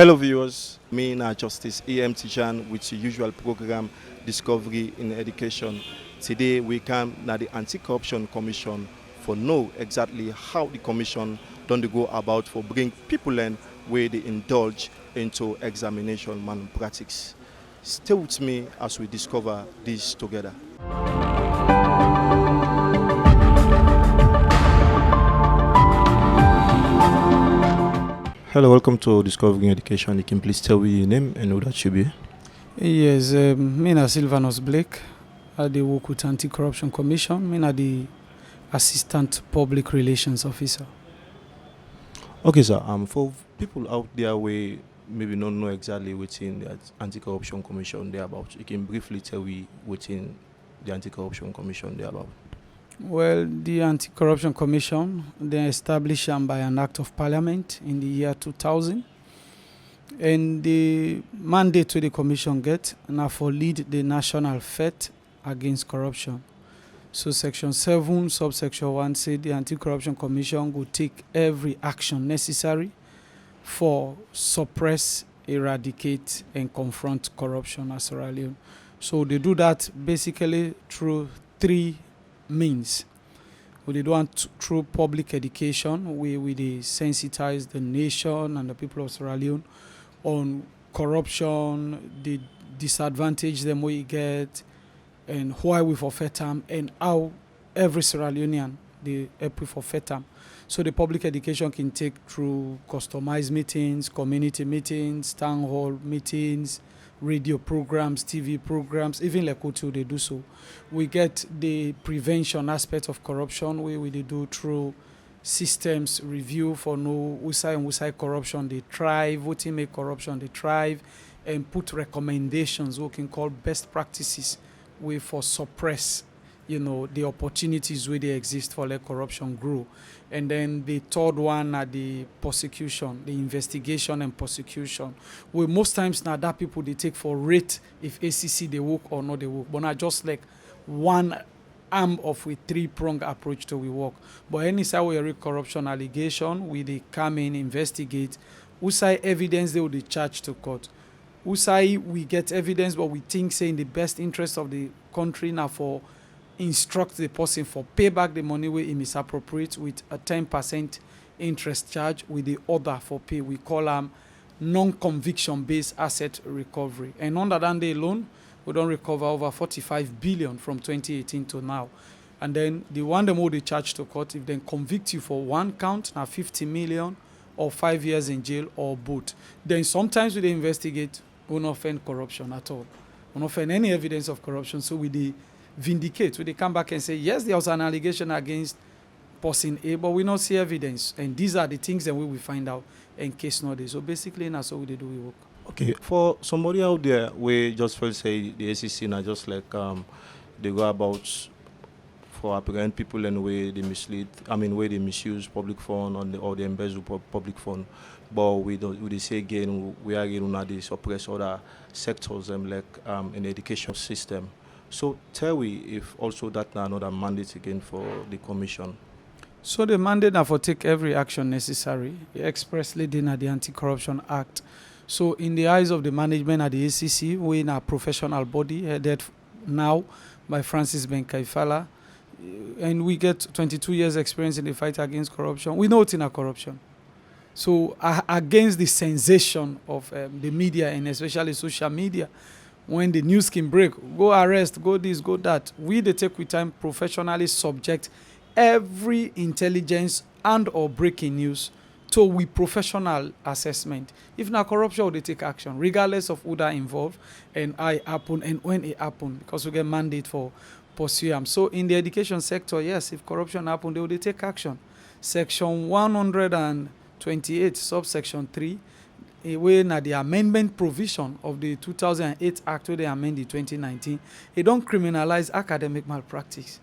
Hello viewers, me na Justice EM Tijan with the usual program Discovery in Education. Today we come na the Anti-Corruption Commission for know exactly how the commission don dey go about for bring people in where they indulge into examination malpractice. Stay with me as we discover this together. Hello, welcome to Discovering Education. You can please tell me your name and who that you be. Yes, me na Sylvanus Blake. I dey work with Anti-Corruption Commission. Me na the Assistant Public Relations Officer. Okay, sir. For people out there who maybe don't know exactly within the Anti-Corruption Commission they're about, you can briefly tell me within the Anti-Corruption Commission they're about. Well, the Anti-Corruption Commission, they established by an Act of Parliament in the year 2000. And the mandate to the commission get now for lead the national fight against corruption. So Section 7, subsection 1 say the Anti-Corruption Commission will take every action necessary for suppress, eradicate, and confront corruption as Sierra Leone. So they do that basically through three means. We do it through public education, where we sensitize the nation and the people of Sierra Leone on corruption, the disadvantage them we get, and why we forfeit them, and how every Sierra Leonean they help we forfeit them. So the public education can take through customized meetings, community meetings, town hall meetings, radio programs, TV programs, even like Otu, they do so. We get the prevention aspect of corruption where we do through systems review for no usai corruption they thrive, what make corruption they thrive, and put recommendations we can call best practices way for suppress the opportunities where they exist for let corruption grow. And then the third one are the prosecution, the investigation and prosecution. Where most times now that people they take for rate if ACC they work or not they work. But not just like one arm of a three-pronged approach to we work. But any side where you corruption allegation, we they come in, investigate, who say evidence they will be charged to court. Who say we get evidence but we think say in the best interest of the country now for instruct the person for pay back the money where he misappropriate with a 10% interest charge with the order for pay. We call them non-conviction based asset recovery. And under that day alone, we don't recover over 45 billion from 2018 to now. And then the one the more they charge to court, if they convict you for one count, now 50 million or 5 years in jail or both. Then sometimes we investigate, we don't find corruption at all. We don't find any evidence of corruption. So we vindicate. So they come back and say, yes, there was an allegation against person A, but we not see evidence. And these are the things that we will find out in case not. So basically, that's how we do we work. Okay, for somebody out there, we just feel say the ACC now just like they go about for apparent people and way they mislead. I mean, way they misuse public fund or they embezzle public fund. But we say again we are going to suppress other sectors like in the education system. So tell me if also that now another mandate again for the commission. So the mandate now for take every action necessary, expressly in the Anti-Corruption Act. So in the eyes of the management at the ACC, we in a professional body headed now by Francis Benkaifala, and we get 22 years experience in the fight against corruption. We know it's in a corruption. So against the sensation of the media and especially social media, when the news can break, go arrest, go this, go that. We they take with time professionally subject every intelligence and or breaking news to we professional assessment. If not corruption, they take action, regardless of who that involved and how it happen and when it happen, because we get mandate for pursue them. So in the education sector, yes, if corruption happen, they will take action. Section 128, subsection 3, when the amendment provision of the 2008 Act where they amended 2019, it don't criminalize academic malpractice.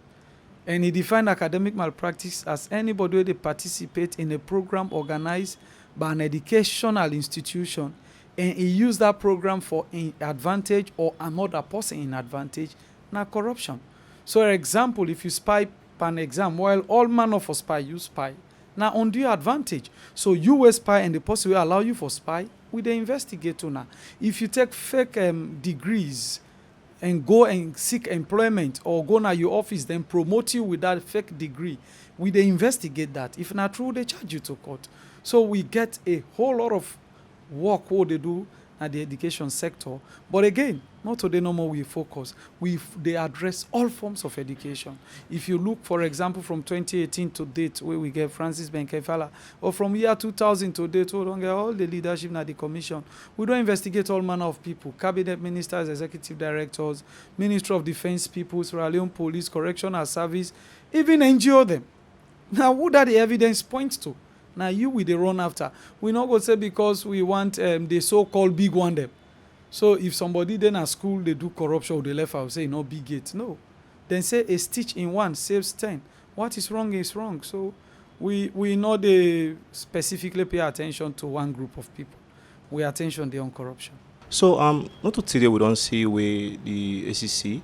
And it defines academic malpractice as anybody where they participate in a program organized by an educational institution and he use that program for an advantage or another person in advantage, now corruption. So for example, if you spy an exam, while all manner of spy, you spy, Now, undue advantage. So you will spy and the person will allow you for spy, we dey investigate now. If you take fake degrees and go and seek employment or go na your office, then promote you with that fake degree, we dey investigate that. If not true, they charge you to court. So we get a whole lot of work what they do at the education sector. But again, not today no more we focus. They address all forms of education. If you look, for example, from 2018 to date, where we get Francis Benkefala, or from year 2000 to date, we don't get all the leadership at the commission. We don't investigate all manner of people, cabinet ministers, executive directors, Ministry of Defense people, Sierra Leone Police, Correctional Service, even NGO them. Now, what that the evidence points to? Now you we dey run after. We not go say because we want the so-called big one them. So if somebody then at school they do corruption or they left out, say no big it. No. Then say a stitch in one saves 10. What is wrong is wrong. So we know they specifically pay attention to one group of people. We attention on corruption. So not to today we don't see where the ACC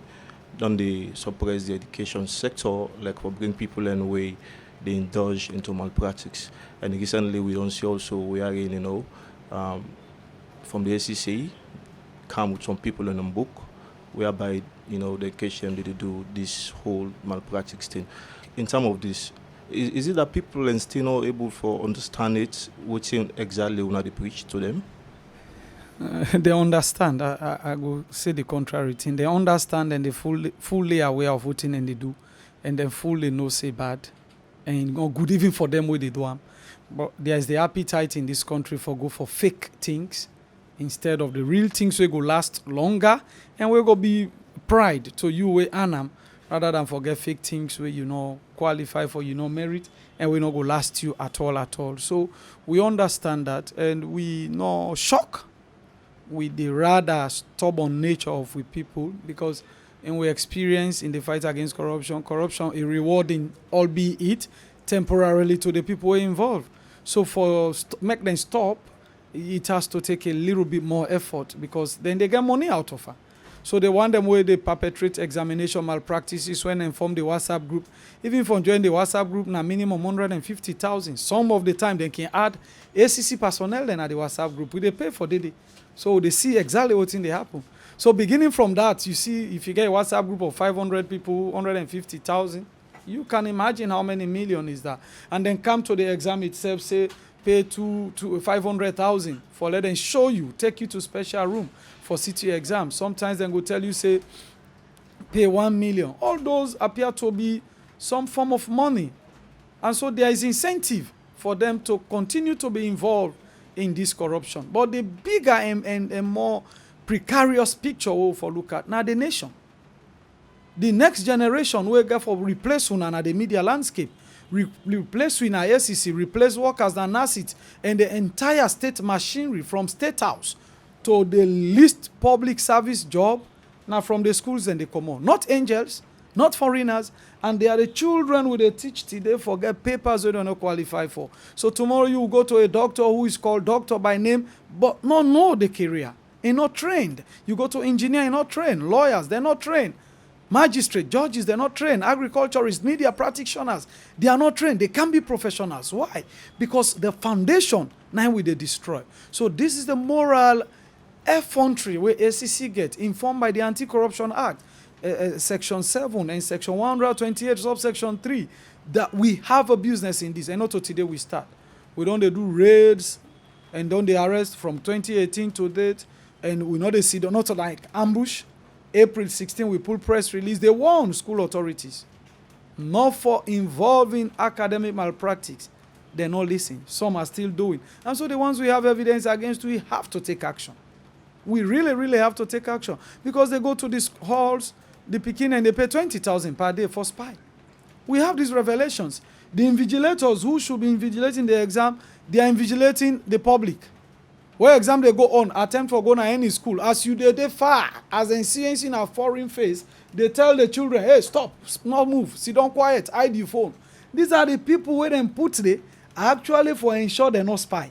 done they suppress the education sector, like for bring people and way they indulge into malpractice. And recently we don't see also we are in, from the ACC come with some people in a book whereby, they catch them, they do this whole malpractice thing. In terms of this, is it that people are still not able to understand it, what exactly when they preach to them? They understand. I will say the contrary thing. They understand and they fully aware of what thing and they do, and then fully know say bad, and good even for them where they do them. But there is the appetite in this country for go for fake things instead of the real things we go last longer, and we go be pride to you we earn them rather than forget fake things where qualify for merit, and we not go last you at all. So we understand that, and we no shock with the rather stubborn nature of we people, because in we experience in the fight against corruption is rewarding, albeit temporarily, to the people involved. So for make them stop, it has to take a little bit more effort, because then they get money out of her. So they want them where they perpetrate examination malpractices when they form the WhatsApp group. Even from joining the WhatsApp group, na minimum 150,000. Some of the time they can add ACC personnel then at the WhatsApp group. They pay for daily. So they see exactly what's in the happen. So beginning from that, you see, if you get a WhatsApp group of 500 people, 150,000, you can imagine how many million is that. And then come to the exam itself, say, pay to 500,000 for let them show you, take you to special room for city exam. Sometimes they go tell you, say, pay 1 million. All those appear to be some form of money. And so there is incentive for them to continue to be involved in this corruption. But the bigger and more precarious picture we for look at now the nation. The next generation will go for replace una the media landscape, replace in ACC, replace workers and assets, and the entire state machinery from state house to the least public service job now from the schools and the common. Not angels, not foreigners, and they are the children who they teach today forget papers they don't qualify for. So tomorrow you go to a doctor who is called doctor by name, but not know the career. They're not trained. You go to engineer, you're not trained. Lawyers, they're not trained. Magistrate, judges, they're not trained. Agriculturists, media practitioners, they are not trained. They can't be professionals. Why? Because the foundation, now we they destroy. So this is the moral effrontery where ACC get informed by the Anti-Corruption Act, Section 7 and Section 128, subsection 3, that we have a business in this. And not today we start. We don't do raids and don't they arrest from 2018 to date. And we know they see, not like ambush. April 16, we pull press release. They warn school authorities not for involving academic malpractice. They not listen. Some are still doing. And so the ones we have evidence against, we have to take action. We really have to take action. Because they go to these halls, the Pekin, and they pay 20,000 per day for spy. We have these revelations. The invigilators who should be invigilating the exam, they are invigilating the public. Where exam they go on, attempt for going to any school. As you they far, as in seeing a foreign face, they tell the children, hey, stop, not move, sit down quiet, hide your phone. These are the people where they put there actually for ensure they're not spy.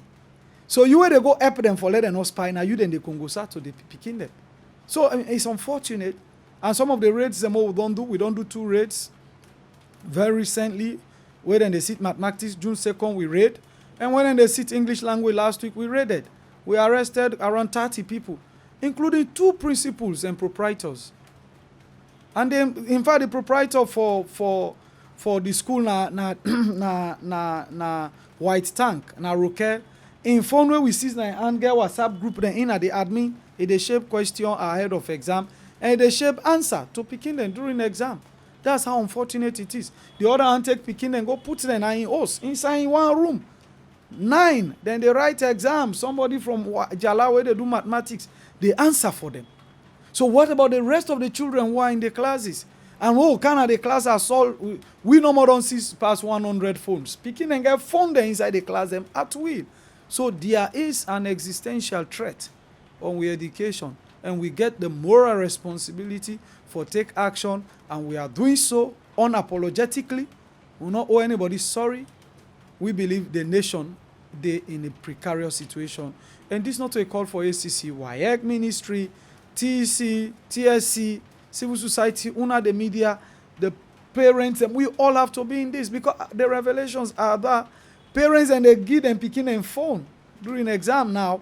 So you where they go help them for let them not spy, now you then they can go start to the picking them. So I mean, it's unfortunate. And some of the raids we don't do 2 raids. Very recently, When they sit mathematics, June 2nd, we raid. And when they sit English language last week, we raided. We arrested around 30 people, including 2 principals and proprietors. And then, in fact, the proprietor for the school na White Tank, na Roque, informed where we see na and get WhatsApp group then in at the admin, they shape question ahead of exam, and they shape answer to picking them during the exam. That's how unfortunate it is. The other hand take picking and go put them in house, inside one room. 9, then they write exam. Somebody from Jala where they do mathematics, they answer for them. So what about the rest of the children who are in the classes? And kind of the class are solved. We no more don't see past 100 phones. Picking and get phone there inside the class them at will. So there is an existential threat on we education, and we get the moral responsibility for take action, and we are doing so unapologetically. We not owe anybody sorry. We believe the nation they in a precarious situation, and this is not a call for ACC, WAEC ministry, TEC, TSC, civil society, the media, the parents, and we all have to be in this, because the revelations are that parents and they give them picking and phone during exam now,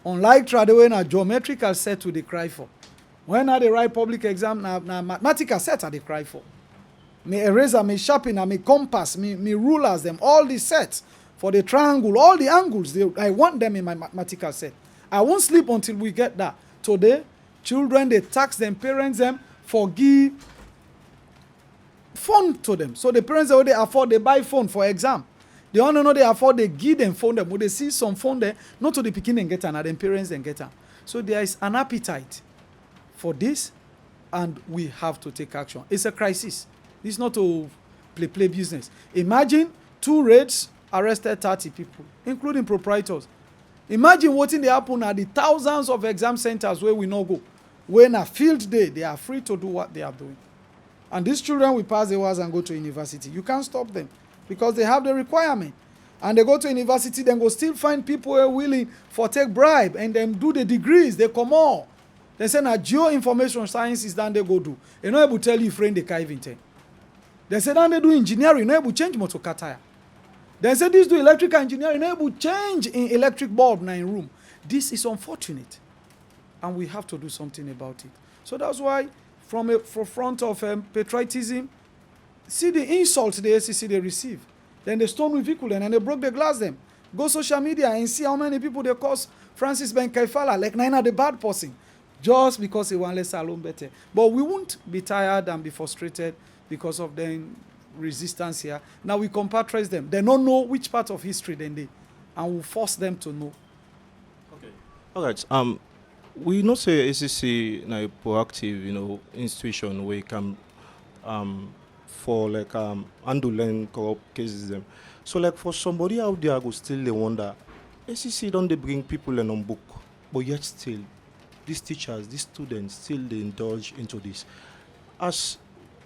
unlike traditional a geometrical set to the cry for. When are they write public exam now mathematical set are they cry for. Me eraser, me sharpener, me compass, me rulers, them all the sets for the triangle, all the angles. I want them in my mathematical set. I won't sleep until we get that. Today, children they tax them, parents them for give phone to them. So the parents they afford they buy phone for exam. They only know they afford they give them phone them. When they see some phone there, not to the beginning get an, and then parents then get them. So there is an appetite for this, and we have to take action. It's a crisis. It's not to play business. Imagine 2 raids arrested 30 people, including proprietors. Imagine what they happen at the thousands of exam centers where we no go. When a field day, they are free to do what they are doing. And these children will pass the hours and go to university. You can't stop them because they have the requirement. And they go to university, then go still find people who are willing for take bribe and then do the degrees. They come on. They say now geoinformation science is done they go do. They not able to tell you friend they can't even tell. They say then they do engineering, not able to change motor car tire. They say this do electrical engineering, not able to change in electric bulb in room. This is unfortunate, and we have to do something about it. So that's why from front of patriotism, see the insults the ACC they receive. Then they stone with vehicle and they broke the glass them. Go social media and see how many people they cause Francis Ben Kaifala like Nina the bad person, just because he want less Salone better. But we won't be tired and be frustrated because of the resistance here. Now we compatriot them. They don't know which part of history then they, and we'll force them to know. Okay. All right. We not say ACC na a proactive, institution where you can for like handling corrupt cases them. So like for somebody out there who still they wonder, ACC don't they bring people in on book, but yet still these teachers, these students still they indulge into this. As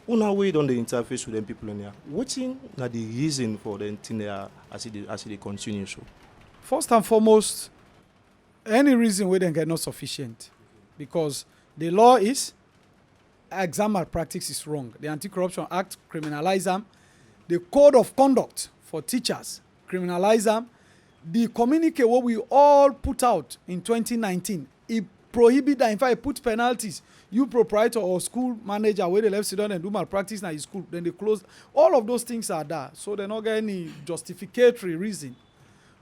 una way on the interface with them people in here, what's the reason for them thing there as they continue so? First and foremost, any reason where they get not sufficient, because the law is exam malpractice is wrong. The Anti-Corruption Act criminalize them. The Code of Conduct for teachers criminalize them. The communique what we all put out in 2019, it prohibit that. In fact, it put penalties. You proprietor or school manager where they left sit down and do malpractice in his school, then they close. All of those things are there, so they not get any justificatory reason.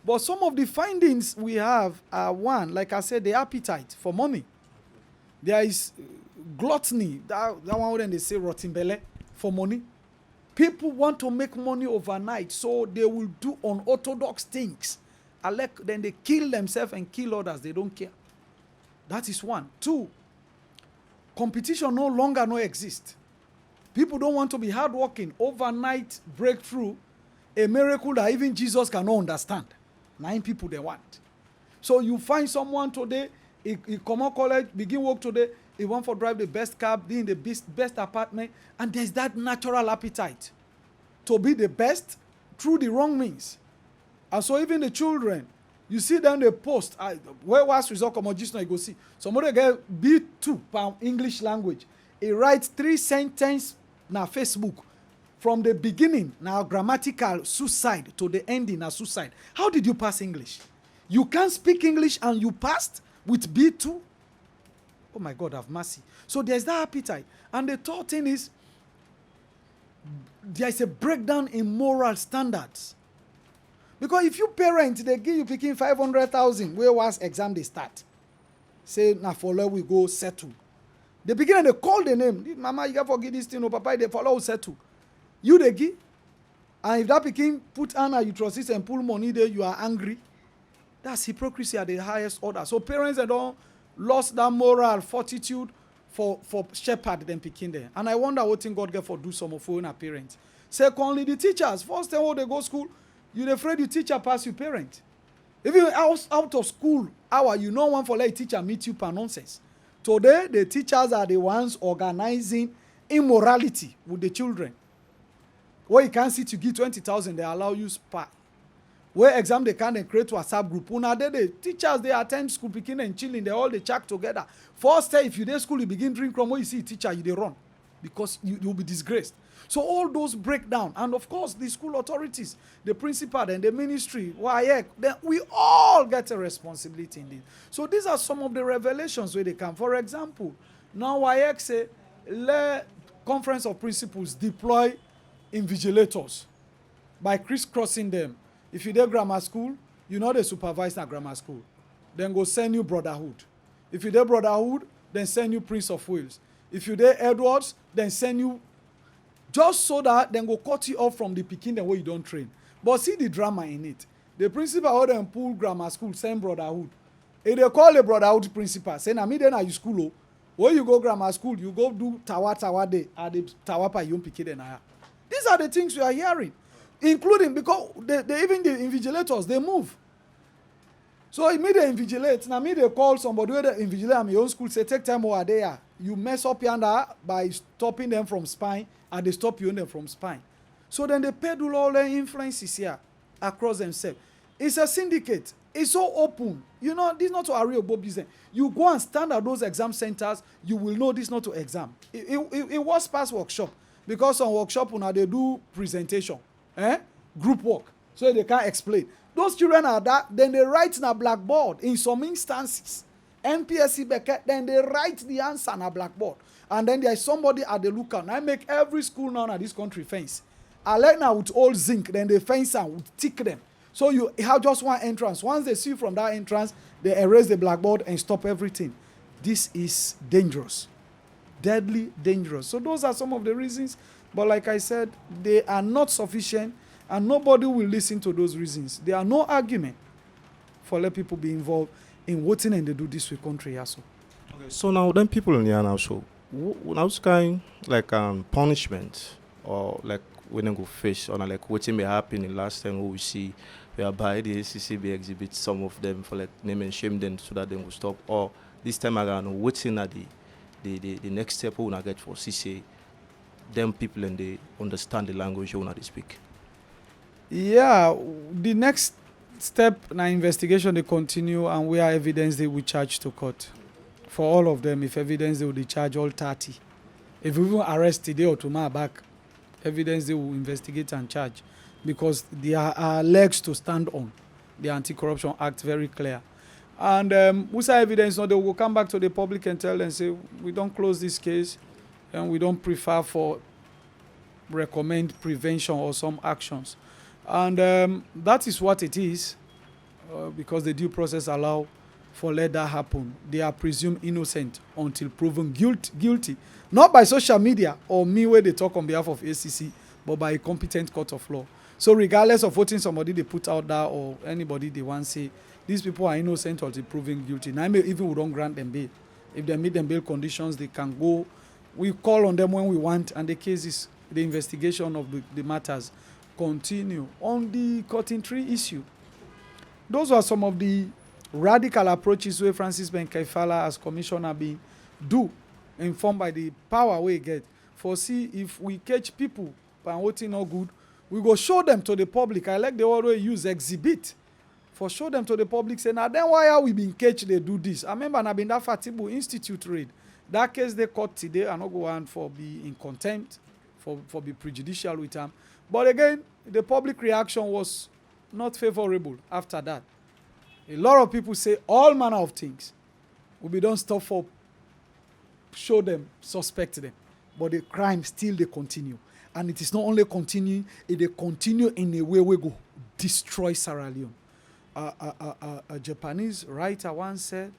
But some of the findings we have are one, like I said, the appetite for money. There is gluttony, that one when they say rotten belly for money. People want to make money overnight, so they will do unorthodox things. Then they kill themselves and kill others. They don't care. That is one. 2, competition no longer exists. People don't want to be hardworking. Overnight breakthrough, a miracle that even Jesus cannot understand. 9 people they want. So you find someone today, he come out college, begin work today, he want to drive the best car, be in the best apartment, and there's that natural appetite to be the best through the wrong means. And so even the children, you see them they post, where was result come on just now you go see. Somebody get B2 per English language. He writes 3 sentences na Facebook. from the beginning, now grammatical suicide to the ending as suicide. How did you pass English? You can't speak English and you passed with B2? Oh my God, have mercy. So there's that appetite. And the third thing is, there is a breakdown in moral standards. Because if you parent, they give you picking 500,000, where was exam they start? Say, now follow, we go settle. The beginning, they call the name. Mama, you got to forget this thing. Oh, Papa, they follow settle. You the give. And if that picking put on a uterus and pull money there, you are angry. That's hypocrisy at the highest order. So parents, they don't lost that moral fortitude for shepherd them picking there. And I wonder what thing God get for do some of our parents. Secondly, the teachers. First time when they go school, you're afraid your teacher pass your parent. Even out of school hour, you know one for let teacher meet you per nonsense. Today, the teachers are the ones organizing immorality with the children. Where you can't sit, you give 20,000, they allow you spy. Where exam they can create WhatsApp group. Una the teachers they attend school picking and chilling, they all they check together. First day, if you dey school, you begin drink from where you see teacher, you they run. Because you'll be disgraced. So all those break down. And of course, the school authorities, the principal and the ministry, we all get a responsibility in this. So these are some of the revelations where they come. For example, now WAEC say, let conference of principals deploy invigilators by crisscrossing them. If you do grammar school, you know they supervise that grammar school. Then go send you brotherhood. If you do brotherhood, then send you Prince of Wales. If you do Edwards, then send you, just so that then go cut you off from the picking the way you don't train. But see the drama in it. The principal would then pull grammar school, send brotherhood. If they call the brotherhood principal, say, na me then are you school, oh. When you go grammar school, you go do tawa day at the tawapa you pick it. These are the things we are hearing. Including because even the invigilators, they move. So it me they invigilate. Now me they call somebody where they invigilate at my own school, say take time over there. You mess up yonder by stopping them from spying, and they stop you and them from spying. So then they peddle all their influences here across themselves. It's a syndicate. It's so open. You know, this is not to a real business. You go and stand at those exam centers, you will know this not to exam. It was past workshop. Because on workshop, when they do presentation, group work, so they can't explain. Those children are that, then they write in a blackboard. In some instances, NPSC Beckett, then they write the answer on a blackboard. And then there is somebody at the lookout. I make every school now in this country fence. I like now with old zinc, then they fence and would tick them. So you have just one entrance. Once they see from that entrance, they erase the blackboard and stop everything. This is dangerous. Deadly dangerous. So those are some of the reasons. But like I said, they are not sufficient and nobody will listen to those reasons. There are no argument for let people be involved in voting and they do this with country also. Okay, so now then people in here now, so what's kind like punishment or like when they go face or like what may happen in last time we see whereby the ACC be exhibit some of them for like name and shame them so that they will stop, or this time around waiting at the next step we will get for CCA them people and they understand the language you want to speak. Yeah, the next step in our investigation they continue and we are evidence they will charge to court. For all of them, if evidence they will charge all 30. If we even arrest today or tomorrow back, evidence they will investigate and charge because there are legs to stand on. The Anti-Corruption Act very clear. And we say evidence, no, they will come back to the public and tell them, say, we don't close this case and we don't prefer for recommend prevention or some actions. And that is what it is because the due process allow for let that happen. They are presumed innocent until proven guilty. Not by social media or me where they talk on behalf of ACC, but by a competent court of law. So regardless of voting somebody they put out there or anybody they want to say, these people are innocent until proven guilty. Now even we don't grant them bail. If they meet them bail conditions, they can go. We call on them when we want, and the cases, the investigation of the matters continue. On the cutting tree issue, those are some of the radical approaches where Francis Benkaifala as commissioner being do, informed by the power we get. For see if we catch people by voting not good, we go show them to the public. I like the word we use exhibit. For show them to the public, say, now then why are we being catch they do this? I remember I been that Fatibu Institute raid. That case they caught today and not go on for be in contempt for be prejudicial with them. But again, the public reaction was not favorable after that. A lot of people say all manner of things. We don't stop for show them, suspect them. But the crime still they continue. And it is not only continuing, it they continue in a way we go destroy Sierra Leone. A Japanese writer once said,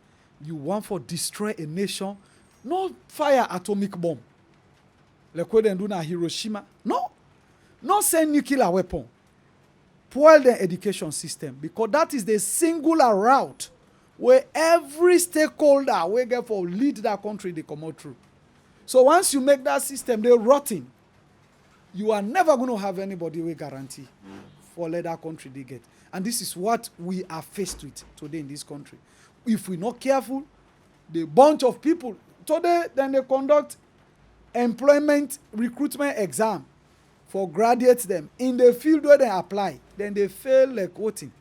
you want to destroy a nation, not fire atomic bomb. Like what they do na Hiroshima. No. Not send nuclear weapon. Spoil the education system. Because that is the singular route where every stakeholder will get for lead that country they come out through. So once you make that system, they're rotting. You are never going to have anybody will guarantee for let that country they get. And this is what we are faced with today in this country. If we're not careful, the bunch of people, today then they conduct employment recruitment exam for graduates them in the field where they apply, then they fail like voting.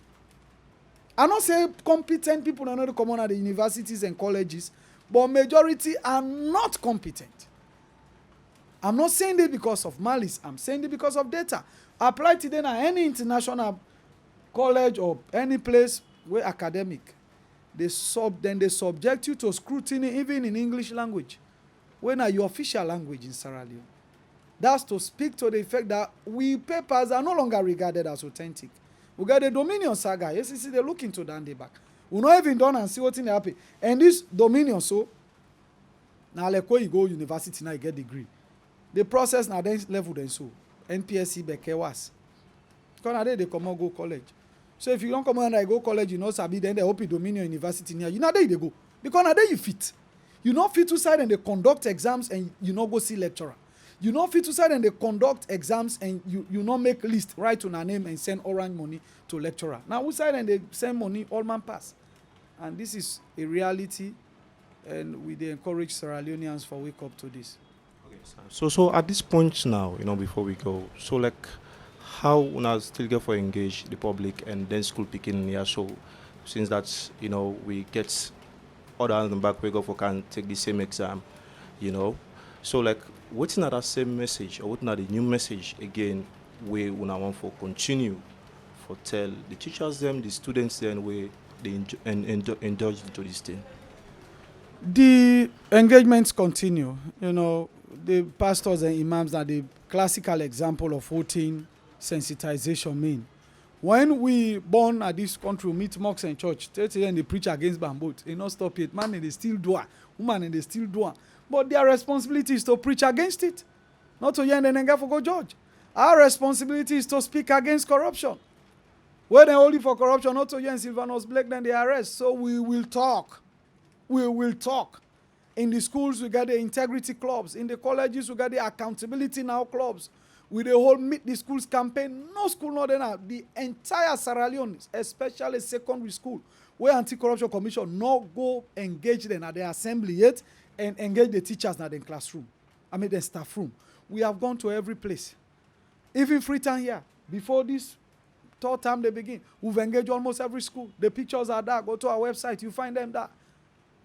I not say competent people are not come on at the universities and colleges, but majority are not competent. I'm not saying it because of malice. I'm saying it because of data. Apply today at any international college or any place where academic, they subject you to scrutiny even in English language, when are your official language in Sierra Leone. That's to speak to the effect that we papers are no longer regarded as authentic. We got the Dominion saga. ACC, they look into that day back. We not even done and see what's in the happy. And this Dominion, so now like when you go university now you get degree. The process now then level then so NPSC beke was. Because now they come out go college. So if you don't come out and go college, you know sabi then they open Dominion University near you. Now there they go. Because now there you fit. You not fit to side and they conduct exams and you not go see lecturer. You not fit to side and they conduct exams and you not make list, write on a name and send orange money to lecturer. Now we side and they send money, all man pass. And this is a reality, and we they encourage Sierra Leoneans for wake up to this. Okay, so at this point now, before we go, so like how una still get for engage the public and then school picking here. So since that's we get other than back we go for can take the same exam, So like what's not that same message or what's not the new message again we una want for continue for tell the teachers them, the students then where they indulge into this thing. The engagements continue. The pastors and imams are the classical example of voting sensitization mean. When we born at this country, we meet mosques and church, then they preach against bamboo. They not stop it. Man, they still do it. Woman, they still do it. But their responsibility is to preach against it, not to yen and for go judge. Our responsibility is to speak against corruption. When they hold you for corruption, not to yen Sylvanus Blake, then they arrest. So we will talk. We will talk. In the schools, we got the integrity clubs. In the colleges, we got the accountability now clubs. With the whole Meet the Schools campaign, no school not enough. The entire Sierra Leone, especially secondary school, where Anti-Corruption Commission not go engage them at the assembly yet and engage the teachers at the classroom. The staff room. We have gone to every place. Even Freetown here, before this third term they begin, we've engaged almost every school. The pictures are there. Go to our website, you find them there.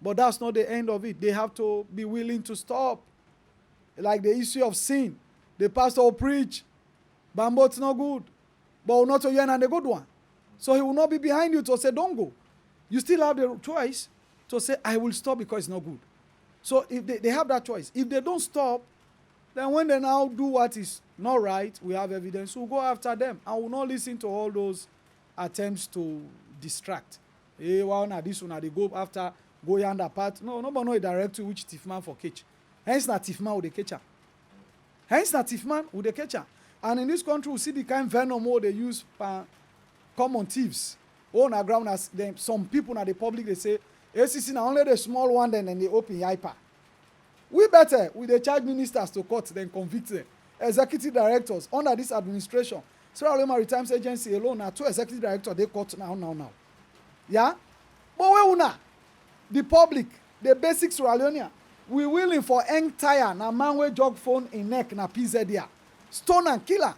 But that's not the end of it. They have to be willing to stop. Like the issue of sin. The pastor will preach, bamboo it's not good, but not to yen and a good one. So he will not be behind you to say, don't go. You still have the choice to say, I will stop because it's not good. So if they have that choice. If they don't stop, then when they now do what is not right, we have evidence, we'll go after them. And we'll not listen to all those attempts to distract. Hey, well, now this one, they go after, go yonder part. No, nobody know direct to which thief man for catch. Hence, not thief man with the catcher. Hence, not thief man with the catcher. And in this country, we see the kind of venom more they use for common thieves. On the ground, as some people in the public, they say, ACC now only the small one, then they open hyper. We better, with the charge ministers to court, then convict them. Executive directors under this administration. Sierra Leone Maritime Agency alone, now 2 executive directors, they court now. Yeah? But where una? The public, the basic Sierra Leonean, we willing for entire na man wey jog phone in neck na PZ there. Stone and killer.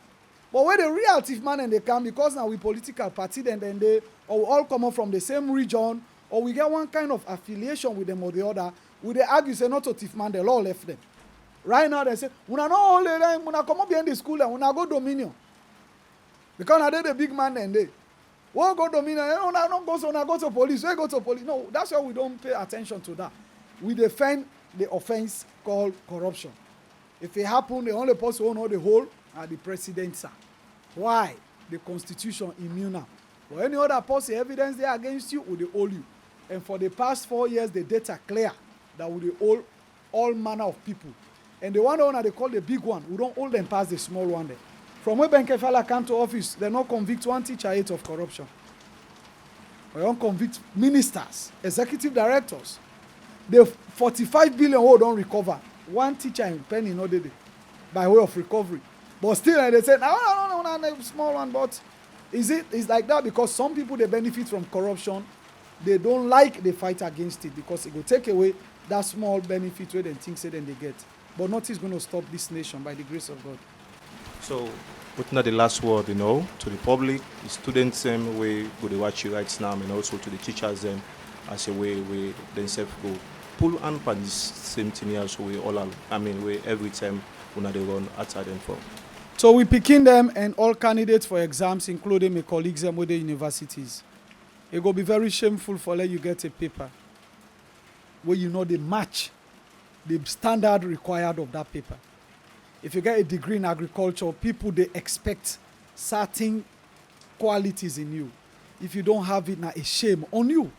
But where the real thief man and they come because now we political party then they or we all come up from the same region or we get one kind of affiliation with them or the other, we they argue say not to thief man, the law left them. Right now they say, una no hold them, una come up behind the school and una go Dominion. Because now they the big man and they. What go Dominion? Una no go, so una go to police. We go to police. No, that's why we don't pay attention to that. We defend the offense called corruption. If it happen, the only person who know the whole are the president, sir. Why? The constitution immune now. For any other person, evidence there against you, will they hold you. And for the past 4 years, the data clear that will they hold all manner of people. And the one owner they call the big one, we don't hold them past the small one there. From when Ben Kefala came to office, they not convict one teacher yet of corruption. We don't convict ministers, executive directors. The 45 billion who don't recover. One teacher in penny no did it by way of recovery. But still, they said, no, small one. But it's like that because some people, they benefit from corruption. They don't like, they fight against it because it will take away that small benefit where they think say then they get. But nothing is going to stop this nation by the grace of God. So, what's not the last word, to the public, the students, we go to watch you right now, and also to the teachers, as a way themselves go pull and pan this same thing here, so we all, we every time when they run outside them for. So we picking them and all candidates for exams, including my colleagues with the universities. It will be very shameful for let you get a paper where they match the standard required of that paper. If you get a degree in agriculture, people, they expect certain qualities in you. If you don't have it, now a shame on you.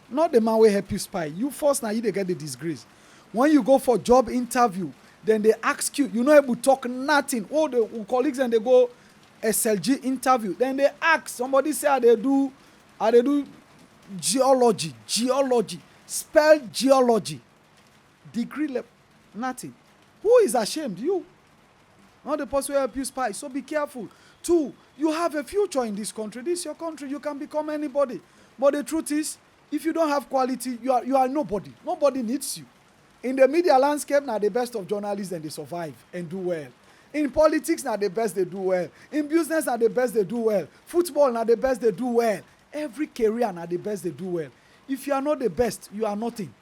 Not the man will help you spy. You first now you they get the disgrace. When you go for job interview, then they ask you, not able to talk nothing. All the colleagues and they go SLG interview. Then they ask, somebody say how they do geology. Spell geology. Degree level, nothing. Who is ashamed? You. Not the person who help you spy. So be careful. 2, you have a future in this country. This is your country. You can become anybody. But the truth is, if you don't have quality, you are nobody. Nobody needs you. In the media landscape, now the best of journalists and they survive and do well. In politics, now the best they do well. In business, now the best they do well. Football, now the best they do well. Every career, now the best they do well. If you are not the best, you are nothing.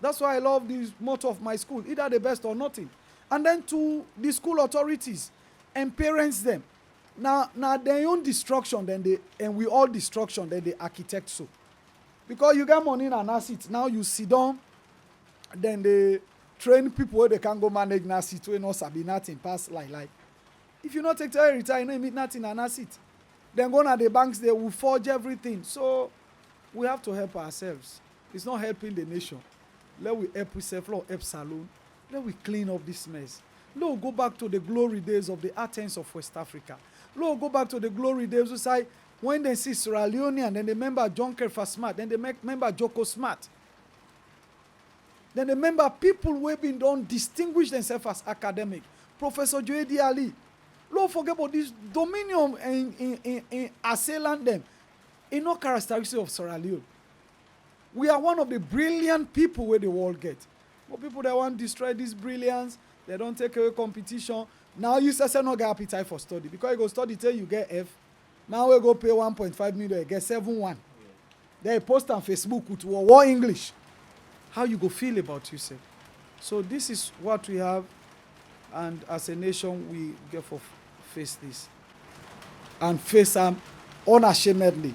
That's why I love the motto of my school, either the best or nothing. And then to the school authorities and parents them. Now their own destruction, and we all destruction, then they architect so. Because you get money and asset, now you sit down, then they train people where they can go manage asset, where not sabi nothing, pass like. If you not take to retire, you know, meet nothing and asset. Then go to the banks, they will forge everything. So we have to help ourselves. It's not helping the nation. Let we help ourselves, let we help Salone. Let we clean up this mess. Let we go back to the glory days of the Athens of West Africa. Let we go back to the glory days who say, when they see Sierra Leone and then they remember John Kerfa Smart, then they remember Joko Smart. Then they remember people who have been done distinguish themselves as academic. Professor J.D. Ali. Don't forget about this dominion in assailant them. It's no characteristic of Sierra Leone. We are one of the brilliant people where the world get. But people that want to destroy this brilliance, they don't take away competition. Now you say no get appetite for study. Because you go study till you get F. Now we go pay 1.5 million, you get 7-1. Yeah. They post on Facebook with war English. How you go feel about yourself? So this is what we have, and as a nation we get for face this. And face them unashamedly.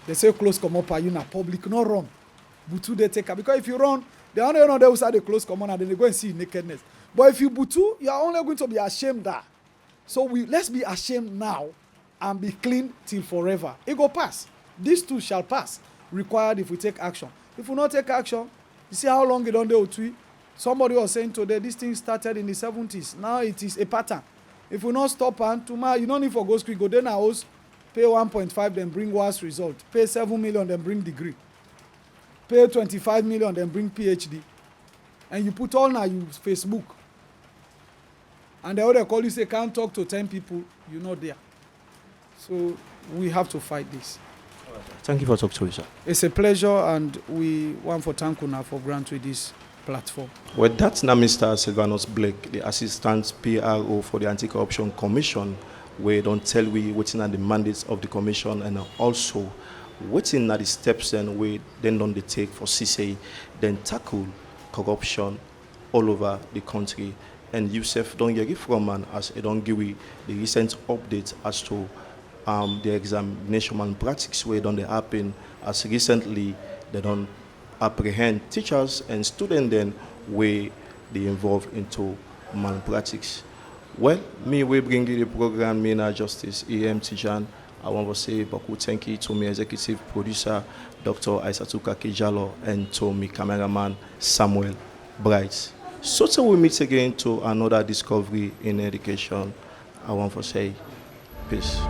They say close come up you na public, no run. Butu they take her. Because if you run, they only know they will say they close come on and then they go and see nakedness. But if you butu, you are only going to be ashamed there. So let's be ashamed now and be clean till forever. It go pass. These two shall pass. Required if we take action. If we not take action, you see how long it don't do to. Somebody was saying today, this thing started in the 70s. Now it is a pattern. If we not stop and tomorrow, you don't need for go school, go then house, pay 1.5, then bring worse result. Pay 7 million, then bring degree. Pay 25 million, then bring PhD. And you put all now you Facebook. And the other call you say can't talk to 10 people, you're not there. So we have to fight this. Thank you for talking to us, sir. It's a pleasure, and we want to thank you now for granting this platform. Well, that's now Mr. Sylvanus Blake, the Assistant PRO for the Anti-Corruption Commission, where don't tell we what's in the mandates of the commission and also what's in the steps and we then don't take for CCA, then tackle corruption all over the country. And Yusuf don't get it from man as I don't give we the recent update as to the examination malpractice where don't they happen as recently they don't apprehend teachers and students then where they involve into malpractice. Well, me we bring you the program Mina Justice EM Tijan. I want to say beaucoup thank you to my executive producer Dr. Aissatuka Kijalo and to my cameraman Samuel Bright. So till we meet again to another discovery in education, I want to say peace.